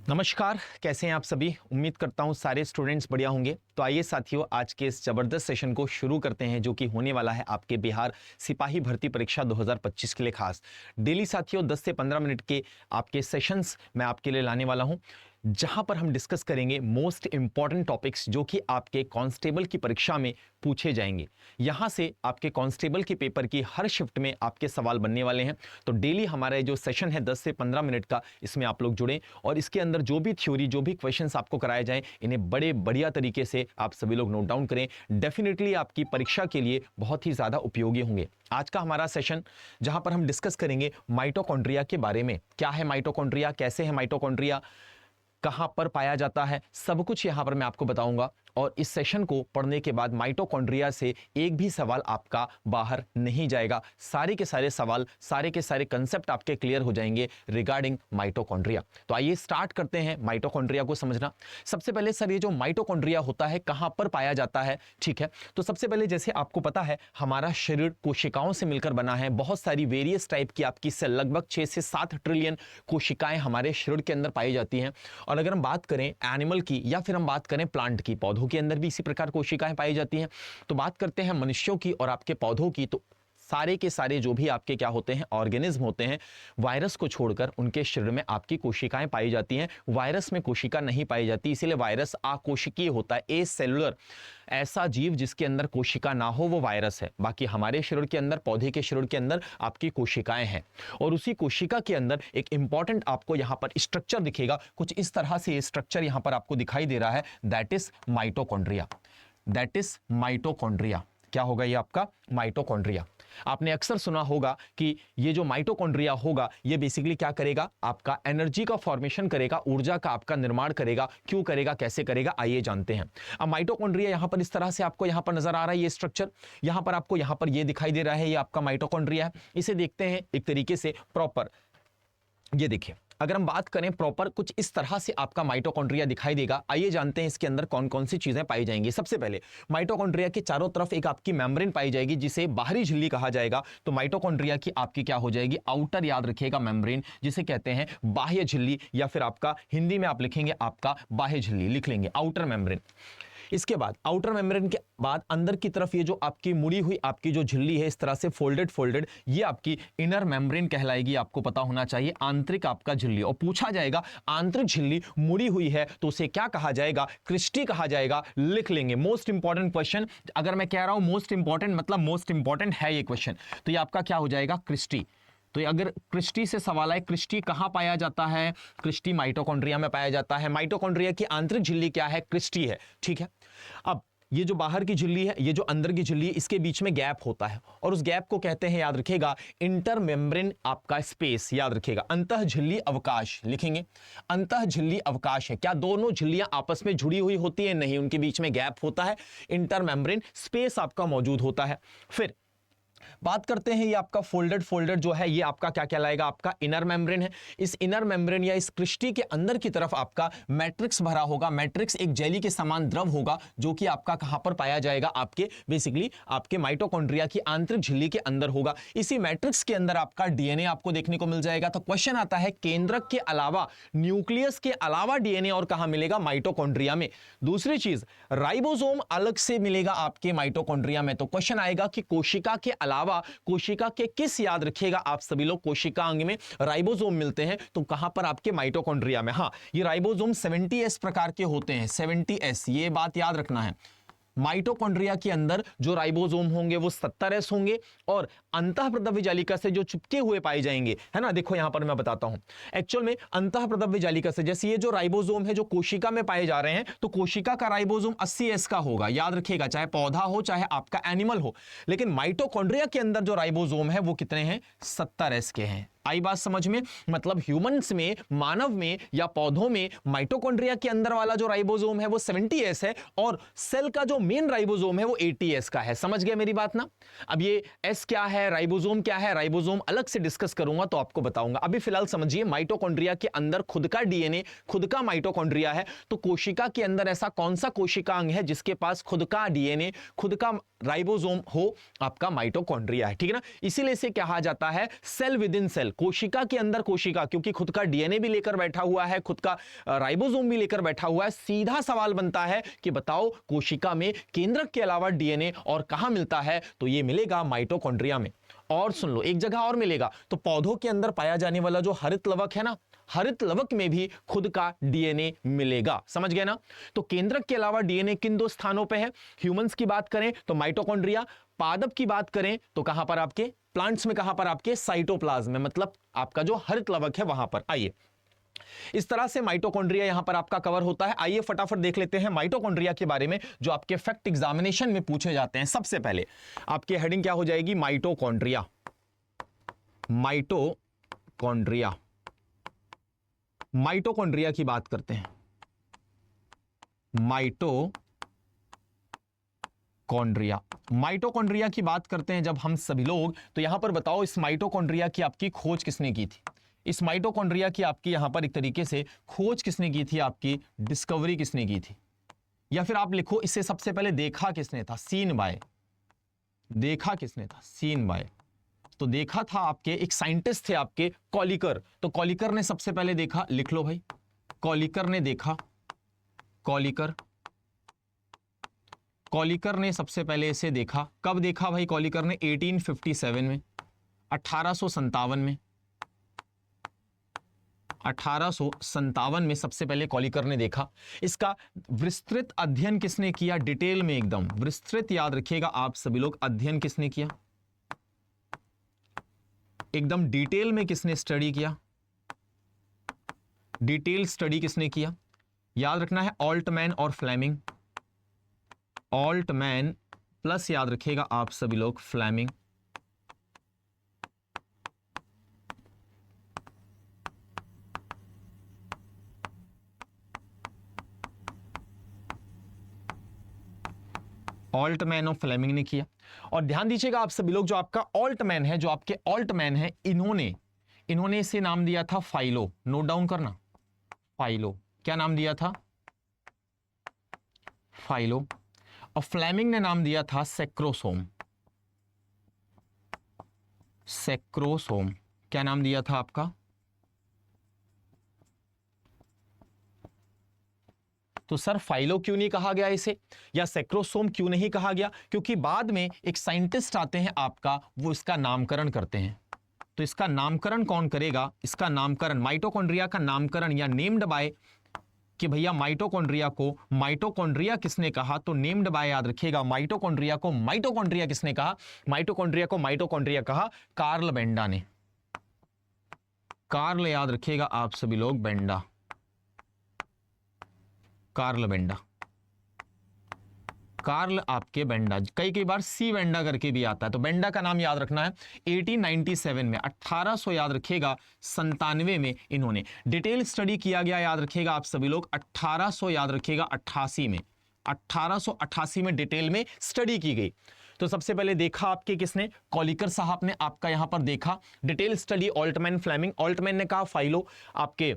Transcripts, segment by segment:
नमस्कार, कैसे हैं आप सभी। उम्मीद करता हूं सारे स्टूडेंट्स बढ़िया होंगे। तो आइए साथियों, आज के इस जबरदस्त सेशन को शुरू करते हैं जो कि होने वाला है आपके बिहार सिपाही भर्ती परीक्षा 2025 के लिए खास। डेली साथियों 10 से 15 मिनट के आपके सेशंस मैं आपके लिए लाने वाला हूं, जहां पर हम डिस्कस करेंगे मोस्ट इंपॉर्टेंट टॉपिक्स जो कि आपके कांस्टेबल की परीक्षा में पूछे जाएंगे। यहां से आपके कांस्टेबल के पेपर की हर शिफ्ट में आपके सवाल बनने वाले हैं। तो डेली हमारा जो सेशन है 10 से 15 मिनट का, इसमें आप लोग जुड़ें और इसके अंदर जो भी थ्योरी, जो भी क्वेश्चंस आपको कराए जाएं, इन्हें बड़े बढ़िया तरीके से आप सभी लोग नोट डाउन करें। डेफिनेटली आपकी परीक्षा के लिए बहुत ही ज्यादा उपयोगी होंगे। आज का हमारा सेशन जहां पर हम डिस्कस करेंगे माइटोकॉन्ड्रिया के बारे में। क्या है माइटोकॉन्ड्रिया, कैसे है माइटोकॉन्ड्रिया, कहां पर पाया जाता है, सब कुछ यहां पर मैं आपको बताऊंगा। और इस सेशन को पढ़ने के बाद माइटोकॉन्ड्रिया से एक भी सवाल आपका बाहर नहीं जाएगा। सारे के सारे सवाल, सारे के सारे कंसेप्ट आपके क्लियर हो जाएंगे रिगार्डिंग माइटोकॉन्ड्रिया। तो आइए स्टार्ट करते हैं माइटोकॉन्ड्रिया को समझना। सबसे पहले सर, ये जो माइटोकॉन्ड्रिया होता है कहां पर पाया जाता है, ठीक है। तो सबसे पहले जैसे आपको पता है हमारा शरीर कोशिकाओं से मिलकर बना है। बहुत सारी वेरियस टाइप की आपकी सेल, लगभग 6 से 7 ट्रिलियन कोशिकाएं हमारे शरीर के अंदर पाई जाती हैं। और अगर हम बात करें एनिमल की या फिर हम बात करें प्लांट की, पौधों के अंदर भी इसी प्रकार कोशिकाएं पाई जाती हैं। तो बात करते हैं मनुष्यों की और आपके पौधों की, तो सारे के सारे जो भी आपके क्या होते हैं, ऑर्गेनिज्म होते हैं, वायरस को छोड़कर उनके शरीर में आपकी कोशिकाएं पाई जाती हैं। वायरस में कोशिका नहीं पाई जाती, इसीलिए वायरस अकोशिकीय होता है, ए सेलुलर। ऐसा जीव जिसके अंदर कोशिका ना हो वो वायरस है। बाकी हमारे शरीर के अंदर, पौधे के शरीर के अंदर आपकी कोशिकाएं हैं। और उसी कोशिका के अंदर एक इंपॉर्टेंट आपको यहां पर स्ट्रक्चर दिखेगा। कुछ इस तरह से ये स्ट्रक्चर यहां पर आपको दिखाई दे रहा है, that is mitochondria. That is mitochondria. क्या होगा ये आपका माइटोकॉन्ड्रिया। आपने अक्सर सुना होगा कि ये जो माइटोकॉन्ड्रिया होगा ये बेसिकली क्या करेगा, आपका एनर्जी का फॉर्मेशन करेगा, ऊर्जा का आपका निर्माण करेगा। क्यों करेगा, कैसे करेगा, आइए जानते हैं। अब माइटोकॉन्ड्रिया यहां पर इस तरह से आपको यहां पर नजर आ रहा है, ये स्ट्रक्चर यहां पर आपको यहां पर ये दिखाई दे रहा है, ये आपका माइटोकॉन्ड्रिया है। इसे देखते हैं एक तरीके से प्रॉपर। ये देखिए, अगर हम बात करें प्रॉपर, कुछ इस तरह से आपका माइटोकॉन्ड्रिया दिखाई देगा। आइए जानते हैं इसके अंदर कौन कौन सी चीजें पाई जाएंगी। सबसे पहले माइटोकॉन्ड्रिया के चारों तरफ एक आपकी मेम्ब्रेन पाई जाएगी जिसे बाहरी झिल्ली कहा जाएगा। तो माइटोकॉन्ड्रिया की आपकी क्या हो जाएगी, आउटर, याद रखिएगा, मेम्ब्रेन, जिसे कहते हैं बाह्य झिल्ली, या फिर आपका हिंदी में आप लिखेंगे आपका बाह्य झिल्ली, लिख लेंगे आउटर मेम्ब्रेन। इसके बाद आउटर मेम्ब्रेन के बाद अंदर की तरफ ये जो आपकी मुड़ी हुई आपकी जो झिल्ली है, इस तरह से फोल्डेड, ये आपकी इनर मेम्ब्रेन कहलाएगी। आपको पता होना चाहिए आंतरिक आपका झिल्ली। और पूछा जाएगा आंतरिक झिल्ली मुड़ी हुई है तो उसे क्या कहा जाएगा, क्रिस्टी कहा जाएगा, लिख लेंगे। मोस्ट इंपॉर्टेंट क्वेश्चन, अगर मैं कह रहा हूं मोस्ट इंपॉर्टेंट मतलब मोस्ट इंपॉर्टेंट है ये क्वेश्चन, तो ये आपका क्या हो जाएगा, क्रिस्टी। तो अगर क्रिस्टी से सवाल है, क्रिस्टी कहां पाया जाता है, क्रिस्टी माइटोकॉन्ड्रिया में पाया जाता है। माइटोकॉन्ड्रिया की आंतरिक झिल्ली क्या है, क्रिस्टी है, ठीक है। अब ये जो बाहर की झिल्ली है, ये जो अंदर की झिल्ली है, इसके बीच में गैप होता है और उस गैप को कहते हैं, याद रखिएगा, इंटर मेम्ब्रेन आपका स्पेस, याद रखिएगा, अंतः झिल्ली अवकाश लिखेंगे। अंतः झिल्ली अवकाश है। क्या दोनों झिल्लियां आपस में जुड़ी हुई होती है, नहीं, उनके बीच में गैप होता है, इंटर मेम्ब्रेन स्पेस आपका मौजूद होता है। फिर बात करते हैं ये आपका फोल्डेड जो है, ये आपका क्या कहलाएगा, आपका इनर मेम्ब्रेन है। इस इनर मेम्ब्रेन या इस क्रिस्टी के अंदर की तरफ आपका मैट्रिक्स भरा होगा। मैट्रिक्स एक जेली के समान द्रव होगा जो कि आपका कहां पर पाया जाएगा, आपके बेसिकली आपके माइटोकॉन्ड्रिया की आंतरिक झिल्ली के अंदर होगा। इसी मैट्रिक्स के अंदर आपका डीएनए आपको देखने को मिल जाएगा। तो क्वेश्चन आता है, केंद्रक के अलावा, न्यूक्लियस के अलावा डीएनए और कहां मिलेगा, माइटोकॉन्ड्रिया में। दूसरी चीज, राइबोसोम अलग से मिलेगा आपके माइटोकॉन्ड्रिया में। तो क्वेश्चन आएगा कि कोशिका के अलावा कोशिका के किस, याद रखिएगा आप सभी लोग, कोशिका अंग में राइबोसोम मिलते हैं, तो कहां पर, आपके माइटोकॉन्ड्रिया में। हां, ये राइबोसोम 70S प्रकार के होते हैं, 70S, ये बात याद रखना है। माइटोकॉन्ड्रिया के अंदर जो राइबोसोम होंगे वो 70S होंगे और अंतःप्रदव्य जालिका से जो चिपके हुए पाए जाएंगे, है ना। देखो यहां पर मैं बताता हूं, एक्चुअल में अंतःप्रदव्य जालिका से, जैसे ये जो राइबोसोम है जो कोशिका में पाए जा रहे हैं, तो कोशिका का राइबोसोम 80S का होगा, याद रखिएगा, चाहे पौधा हो चाहे आपका एनिमल हो। लेकिन माइटोकॉन्ड्रिया के अंदर जो राइबोसोम है वो कितने हैं, 70S के हैं। आई बात समझ में, मतलब ह्यूमंस में, मानव में या पौधों में माइटोकॉन्ड्रिया के अंदर वाला जो राइबोसोम है वो 70S है और सेल का जो मेन राइबोसोम है वो 80S का है। समझ गए मेरी बात ना। अब ये S क्या है, राइबोसोम क्या है, राइबोसोम अलग से डिस्कस करूंगा तो आपको बताऊंगा। अभी फिलहाल समझिए, माइटोकॉन्ड्रिया के अंदर खुद का डीएनए, खुद का माइटोकॉन्ड्रिया है। तो कोशिका के अंदर ऐसा कौन सा कोशिका अंग है जिसके पास खुद का डीएनए, खुद का राइबोसोम हो आपका माइटोकॉन्ड्रिया है, ठीक है ना। इसीलिए इसे कहा जाता है सेल विद इन सेल, कोशिका के अंदर कोशिका, क्योंकि खुद का डीएनए भी लेकर बैठा हुआ है, खुद का राइबोसोम भी लेकर बैठा हुआ है। सीधा सवाल बनता है कि बताओ कोशिका में केंद्रक के अलावा डीएनए और कहां मिलता है, तो ये मिलेगा माइटोकॉन्ड्रिया में। और सुन लो, एक जगह और मिलेगा, तो पौधों के अंदर पाया जाने वाला जो हरित लवक है ना, हरित लवक में भी खुद का डीएनए मिलेगा, समझ गए ना। तो केंद्रक के अलावा डीएनए किन दो स्थानों पे है? ह्यूमंस की बात करें तो माइटोकॉन्ड्रिया, पादप की बात करें तो कहां पर आपके प्लांट्स में, कहां पर आपके साइटोप्लाज्म में, मतलब आपका जो हरित लवक है वहां पर। आइए, इस तरह से माइटोकॉन्ड्रिया यहां पर आपका कवर होता है। आइए फटाफट देख लेते हैं माइटोकॉन्ड्रिया के बारे में जो आपके फैक्ट एग्जामिनेशन में पूछे जाते हैं। सबसे पहले आपकी हेडिंग क्या हो जाएगी? माइटोकॉन्ड्रिया। माइटोकॉन्ड्रिया, माइटोकॉन्ड्रिया की बात करते हैं। माइटोकॉन्ड्रिया, माइटोकॉन्ड्रिया की बात करते हैं जब हम सभी लोग, तो यहां पर बताओ इस माइटोकॉन्ड्रिया की आपकी खोज किसने की थी? इस माइटोकॉन्ड्रिया की आपकी यहां पर एक तरीके से खोज किसने की थी, आपकी डिस्कवरी किसने की थी? या फिर आप लिखो इससे सबसे पहले देखा किसने था? Seen by. देखा किसने था? Seen by. तो देखा था आपके एक साइंटिस्ट थे आपके कॉलिकर, तो कॉलिकर ने सबसे पहले देखा, लिख लो भाई, कॉलिकर ने देखा। कॉलिकर, कॉलिकर ने सबसे पहले इसे देखा। कब देखा भाई कॉलिकर ने? 1857 में, 1857 में, 1857 में सबसे पहले कॉलिकर ने देखा। इसका विस्तृत अध्ययन किसने किया? डिटेल में, एकदम विस्तृत, याद रखिएगा आप सभी लोग, अध्ययन किसने किया? एकदम डिटेल में किसने स्टडी किया? डिटेल स्टडी किसने किया? याद रखना है ऑल्टमैन और फ्लेमिंग। ऑल्टमैन प्लस याद रखिएगा आप सभी लोग फ्लेमिंग। ऑल्टमैन और फ्लेमिंग ने किया। और ध्यान दीजिएगा आप सभी लोग, जो आपका ऑल्टमैन है, जो आपके ऑल्टमैन है, इन्होंने इसे नाम दिया था फाइलो। नोट डाउन करना, फाइलो। क्या नाम दिया था? फाइलो। और फ्लेमिंग ने नाम दिया था सेक्रोसोम। सेक्रोसोम। क्या नाम दिया था आपका? तो सर फाइलो क्यों नहीं कहा गया इसे, या सेक्रोसोम क्यों नहीं कहा गया? क्योंकि बाद में एक साइंटिस्ट आते हैं आपका, वो इसका नामकरण करते हैं। तो इसका नामकरण कौन करेगा? इसका नामकरण, माइटोकॉन्ड्रिया का नामकरण या नेम्ड बाय, कि भैया माइटोकॉन्ड्रिया को माइटोकॉन्ड्रिया किसने कहा? तो नेम्ड बाय याद रखिएगा, माइटोकॉन्ड्रिया को माइटोकॉन्ड्रिया किसने कहा? माइटोकॉन्ड्रिया को माइटोकॉन्ड्रिया कहा कार्ल बेंडा ने। कार्ल याद रखिएगा आप सभी लोग, बेंडा, कार्ल बेंडा। कार्ल आपके बेंडा, कई बार सी बेंडा करके भी आता है, तो बेंडा का नाम याद रखना है। 1897 में, 1800 याद रखिएगा 97 में इन्होंने डिटेल स्टडी किया गया, याद रखिएगा आप सभी लोग। 1800 याद रखिएगा 88 में, 1888 में डिटेल में स्टडी की गई। तो सबसे पहले देखा आपके किसने? कॉलिकर साहब ने आपका यहां पर देखा। Detail study Altmann, Fleming. Altmann ने कहा फाइलो, आपके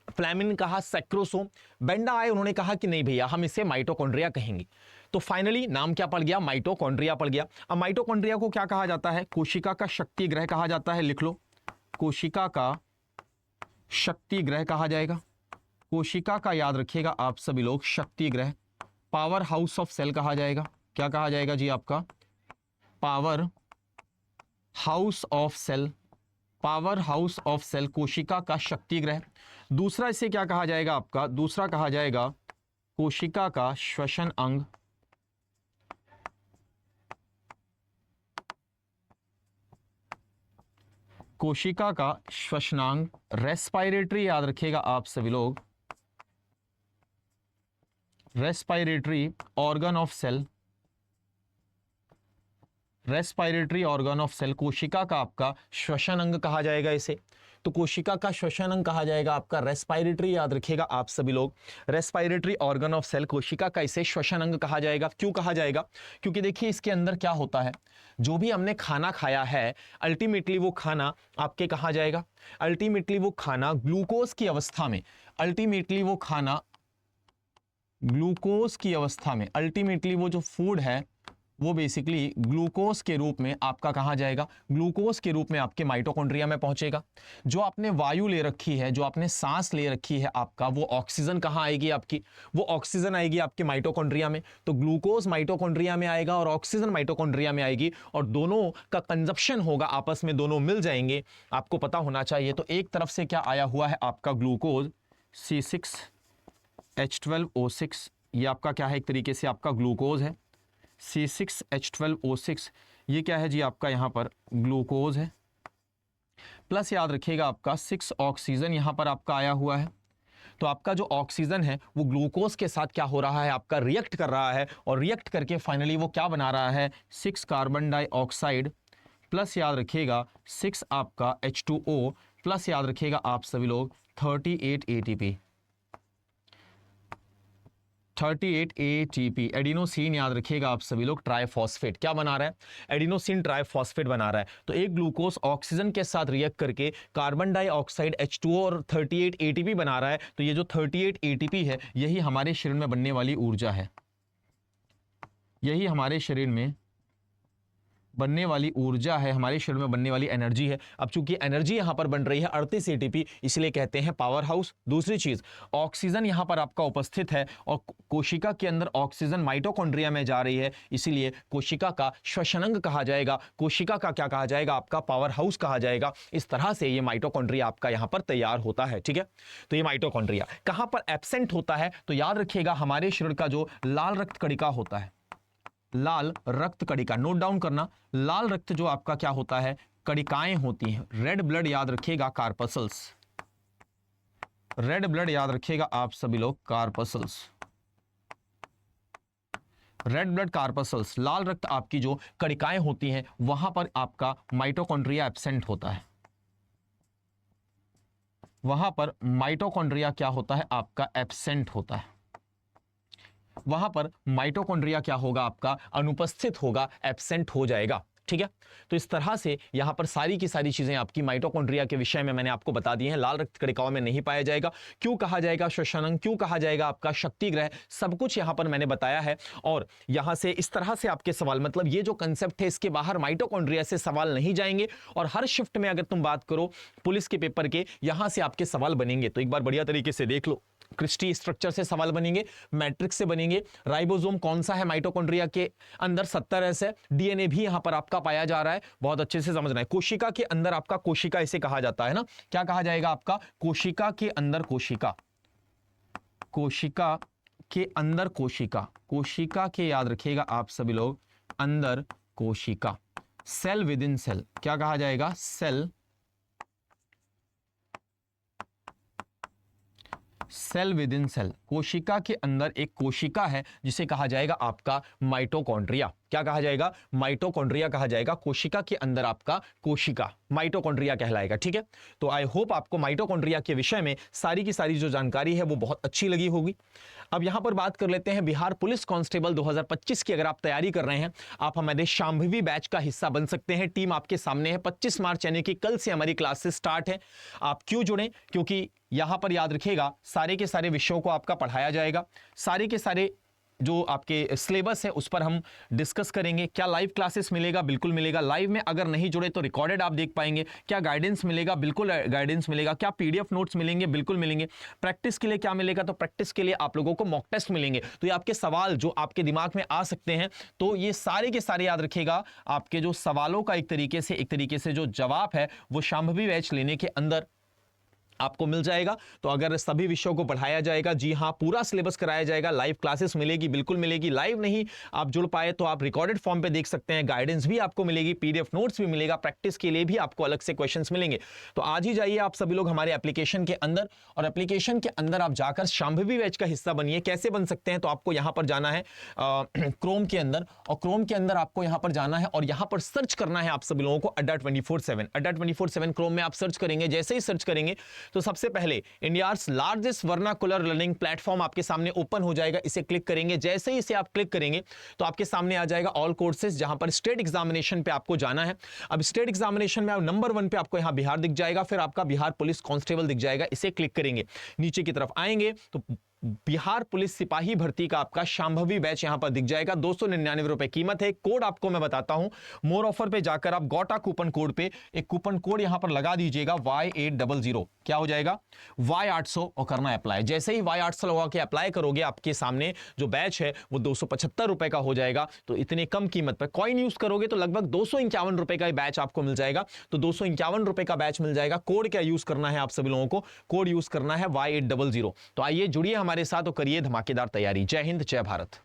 फ्लेमिंग ने कहा सेक्रोसोम। बेंडा आए, उन्होंने कहा कि नहीं भैया हम इसे माइटोकॉन्ड्रिया कहेंगे। तो फाइनली नाम क्या पड़ गया? माइटोकॉन्ड्रिया पड़ गया। अब माइटोकॉन्ड्रिया को क्या कहा जाता है? कोशिका का शक्ति ग्रह कहा जाता है, लिख लो, कोशिका का शक्ति ग्रह कहा जाएगा। कोशिका का याद रखिएगा आप सभी लोग शक्ति ग्रह। पावर हाउस ऑफ सेल कहा जाएगा। क्या कहा जाएगा जी? आपका power house of cell, power house of cell, कोशिका का शक्ति ग्रह। दूसरा इसे क्या कहा जाएगा आपका? दूसरा कहा जाएगा कोशिका का श्वसन अंग। कोशिका का श्वसनांग। रेस्पिरेटरी याद रखिएगा आप सभी लोग, respiratory organ of cell. Respiratory organ of cell, कोशिका का आपका श्वसन अंग कहा जाएगा इसे। तो कोशिका का श्वसन अंग कहा जाएगा आपका रेस्पिरेटरी, याद रखिएगा आप सभी लोग, रेस्पिरेटरी ऑर्गन ऑफ सेल, कोशिका का इसे श्वसन अंग कहा जाएगा। क्यों कहा जाएगा? क्योंकि देखिए इसके अंदर क्या होता है, जो भी हमने खाना खाया है अल्टीमेटली वो खाना आपके कहा जाएगा, अल्टीमेटली वो खाना ग्लूकोज की अवस्था में, अल्टीमेटली वो खाना ग्लूकोज की अवस्था में, अल्टीमेटली वो जो फूड है वो बेसिकली ग्लूकोज के रूप में आपका कहाँ जाएगा, ग्लूकोज के रूप में आपके माइटोकॉन्ड्रिया में पहुंचेगा। जो आपने वायु ले रखी है, जो आपने सांस ले रखी है आपका, वो ऑक्सीजन कहाँ आएगी आपकी, वो ऑक्सीजन आएगी आपके माइटोकॉन्ड्रिया में। तो ग्लूकोज माइटोकॉन्ड्रिया में आएगा और ऑक्सीजन माइटोकॉन्ड्रिया में आएगी और दोनों का कंजप्शन होगा, आपस में दोनों मिल जाएंगे, आपको पता होना चाहिए। तो एक तरफ से क्या आया हुआ है आपका ग्लूकोज C6H12O6, ये आपका क्या है, एक तरीके से आपका ग्लूकोज है। C6H12O6 ये क्या है जी, आपका यहां पर ग्लूकोज है, प्लस याद रखिएगा आपका 6 ऑक्सीजन यहां पर आपका आया हुआ है। तो आपका जो ऑक्सीजन है वो ग्लूकोज के साथ क्या हो रहा है, आपका रिएक्ट कर रहा है और रिएक्ट करके फाइनली वो क्या बना रहा है, 6 कार्बन डाइऑक्साइड, प्लस याद रखिएगा 6 आपका H2O, प्लस याद रखिएगा आप सभी लोग 38 ATP, 38 ATP एडिनोसिन, याद रखिएगा आप सभी लोग ट्राइफॉस्फेट क्या बना रहा है, एडिनोसिन ट्राइफॉस्फेट बना रहा है। तो एक ग्लूकोज ऑक्सीजन के साथ रिएक्ट करके कार्बन डाइऑक्साइड H2O और 38 ATP बना रहा है। तो ये जो 38 ATP है यही हमारे शरीर में बनने वाली ऊर्जा है, यही हमारे शरीर में बनने वाली ऊर्जा है, हमारे शरीर में बनने वाली एनर्जी है। अब चूंकि एनर्जी यहां पर बन रही है 38 ATP, इसलिए कहते हैं पावर हाउस। दूसरी चीज, ऑक्सीजन यहां पर आपका उपस्थित है और कोशिका के अंदर ऑक्सीजन माइटोकॉन्ड्रिया में जा रही है, इसीलिए कोशिका का श्वसनांग कहा जाएगा, कोशिका का क्या कहा जाएगा, आपका पावर हाउस कहा जाएगा। इस तरह से ये माइटोकॉन्ड्रिया आपका यहां पर तैयार होता है। ठीक है, तो ये माइटोकॉन्ड्रिया कहां पर एब्सेंट होता है, तो याद रखिएगा हमारे शरीर का जो लाल रक्त कणिका होता है, लाल रक्त कणिका, नोट डाउन करना, लाल रक्त जो आपका क्या होता है, कणिकाएं होती हैं, रेड ब्लड याद रखिएगा कार्पसल्स, रेड ब्लड याद रखिएगा आप सभी लोग कार्पसल्स, रेड ब्लड कार्पसल्स, लाल रक्त आपकी जो कणिकाएं होती हैं वहां पर आपका माइटोकॉन्ड्रिया एब्सेंट होता है, वहां पर माइटोकॉन्ड्रिया क्या होता है आपका एब्सेंट होता है, वहां पर माइटोकॉन्ड्रिया क्या होगा आपका अनुपस्थित होगा, एब्सेंट हो जाएगा। ठीक है, तो इस तरह से यहां पर सारी की सारी चीजें आपकी माइटोकॉन्ड्रिया के विषय में मैंने आपको बता दी हैं। लाल रक्त कणिकाओं में नहीं पाया जाएगा, क्यों कहा जाएगा श्वसनांग, क्यों कहा जाएगा आपका शक्ति ग्रह, सब कुछ यहां पर मैंने बताया है। और यहां से इस तरह से आपके सवाल, मतलब ये जो कंसेप्ट है इसके बाहर माइटोकॉन्ड्रिया से सवाल नहीं जाएंगे। और हर शिफ्ट में अगर तुम बात करो पुलिस के पेपर के, यहां से आपके सवाल बनेंगे। तो एक बार बढ़िया तरीके से देख लो, क्रिस्टी स्ट्रक्चर से सवाल बनेंगे, मैट्रिक्स से बनेंगे, राइबोसोम कौन सा है माइटोकॉन्ड्रिया के अंदर 70 ऐसे, डीएनए भी यहां पर आपका पाया जा रहा है, बहुत अच्छे से समझना है। कोशिका के अंदर आपका, कोशिका इसे कहा जाता है ना, क्या कहा जाएगा आपका, कोशिका के अंदर कोशिका, कोशिका के अंदर कोशिका, कोशिका के याद रखिएगा आप सभी लोग अंदर कोशिका, सेल विद इन सेल क्या कहा जाएगा, cell, cell within cell, कोशिका के अंदर एक कोशिका है जिसे कहा जाएगा आपका माइटोकॉन्ड्रिया। क्या कहा जाएगा, माइटोकॉन्ड्रिया कहा जाएगा। कोशिका के अंदर आपका कोशिका माइटोकॉन्ड्रिया कहलाएगा। ठीक है, तो आई होप आपको माइटोकॉन्ड्रिया के विषय में सारी की सारी जो जानकारी है वो बहुत अच्छी लगी होगी। अब यहां पर बात कर लेते हैं बिहार पुलिस कांस्टेबल 2025 की। अगर आप तैयारी कर रहे हैं, आप हमारे शांभवी बैच का हिस्सा बन सकते हैं। टीम आपके सामने है, 25 मार्च यानी कि कल से हमारी क्लासेस स्टार्ट है। आप क्यों जुड़े, क्योंकि यहां पर याद रखिएगा सारे के सारे विषयों को आपका पढ़ाया जाएगा, सारे के सारे जो आपके सिलेबस है उस पर हम डिस्कस करेंगे। क्या लाइव क्लासेस मिलेगा, बिल्कुल मिलेगा। लाइव में अगर नहीं जुड़े तो रिकॉर्डेड आप देख पाएंगे। क्या गाइडेंस मिलेगा, बिल्कुल गाइडेंस मिलेगा। क्या पीडीएफ नोट्स मिलेंगे, बिल्कुल मिलेंगे। प्रैक्टिस के लिए क्या मिलेगा, तो प्रैक्टिस के लिए आप लोगों को मॉक टेस्ट मिलेंगे। तो ये आपके सवाल जो आपके दिमाग में आ सकते हैं, तो ये सारे के सारे याद रखिएगा, आपके जो सवालों का एक तरीके से जो जवाब है वो शांभवी बैच लेने के अंदर आपको मिल जाएगा। तो अगर सभी विषयों को पढ़ाया जाएगा, जी हाँ, पूरा सिलेबस कराया जाएगा, लाइव क्लासेस मिलेगी, बिल्कुल मिलेगी। लाइव नहीं आप जुड़ पाए तो आप रिकॉर्डेड फॉर्म पे देख सकते हैं, गाइडेंस भी आपको मिलेगी, पीडीएफ नोट्स भी मिलेगा, प्रैक्टिस के लिए भी आपको अलग से क्वेश्चंस मिलेंगे। तो आज ही जाइए आप सभी लोग हमारे एप्लीकेशन के अंदर, और एप्लीकेशन के अंदर आप जाकर शांभवी बैच का हिस्सा बनिए। कैसे बन सकते हैं, तो आपको यहां पर जाना है क्रोम के अंदर, और क्रोम के अंदर आपको यहां पर जाना है और यहां पर सर्च करना है आप सभी लोगों को अड्डा 24/7। अड्डा 24/7 क्रोम में आप सर्च करेंगे। जैसे ही सर्च करेंगे तो सबसे पहले India's largest vernacular learning platform आपके सामने ओपन हो जाएगा। इसे क्लिक करेंगे। जैसे ही इसे आप क्लिक करेंगे तो आपके सामने आ जाएगा ऑल कोर्सेज, जहां पर स्टेट एग्जामिनेशन पे आपको जाना है। अब स्टेट एग्जामिनेशन में नंबर 1 पे आपको यहां बिहार दिख जाएगा, फिर आपका बिहार पुलिस कांस्टेबल दिख जाएगा। इसे क्लिक करेंगे, नीचे की तरफ आएंगे तो बिहार पुलिस सिपाही भर्ती का आपका शांभवी बैच यहां पर दिख जाएगा। 299 रुपए कीमत है। कोड आपको मैं बताता हूं, मोर ऑफर पे जाकर आप गोटा कूपन कोड पे एक कूपन कोड यहां पर लगा दीजिएगा Y800। क्या हो जाएगा? Y800 और करना अप्लाई। जैसे ही Y800 लगा के अप्लाई करोगे, आपके सामने जो बैच है वो 275 रुपए का हो जाएगा। तो इतने कम कीमत पर कॉइन यूज करोगे तो लगभग 251 रुपए का बैच आपको मिल जाएगा। तो 251 रुपए का बैच मिल जाएगा। कोड क्या यूज करना है आप सभी लोगों को? कोड यूज करना है Y800। तो आइए जुड़िए हमारे साथ और करिए धमाकेदार तैयारी। जय हिंद, जय भारत।